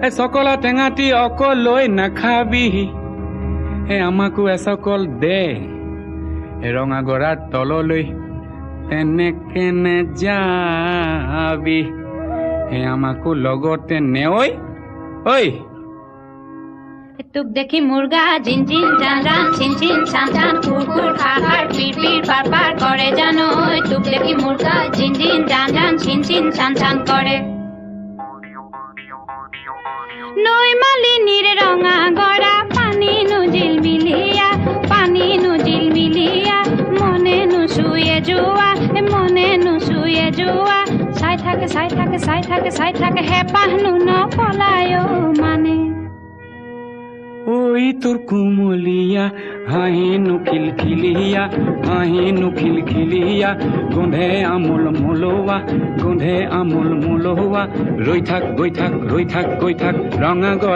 এ সকলা টেঙাটি অকল লৈ নাখাবি, আমাকো এচকল দে। ৰঙা গৰাৰ তললৈ তেনেকে নেযাবি, আমাকো লগতে নেঐ। ঐ তোক দেখি মুৰ্গা জিন জিন জান জান চিন চিন চান চান কুৰ কুৰ খাৰ খাৰ পিৰ পিৰ পাৰ পাৰ কৰে জানো। তোক দেখি মুৰ্গা জিন জিন জান জান চিন চিন চান চান কৰে। নৈ মালিনীৰ ৰঙা গৰা পানী নুজিল মিলিয়া, পানী নুজিল মিলিয়া, মনে নুচুয়ে যোৱা, মনে নুচুয়ে যোৱা। চাই থাকে চাই থাকে চাই থাকে চাই থাকে হেঁপাহনো নপলায় মানে। ঐ তোৰ কুমলীয়া হাঁহিনো খিলখিলিয়া, হাঁহিনো খিলখিলিয়া, গোন্ধে আমোল মোলোৱা, গোন্ধে আমোল মোলোৱা। ৰৈ থাক গৈ থাক ৰৈ থাক গৈ থাক ৰঙা গৰা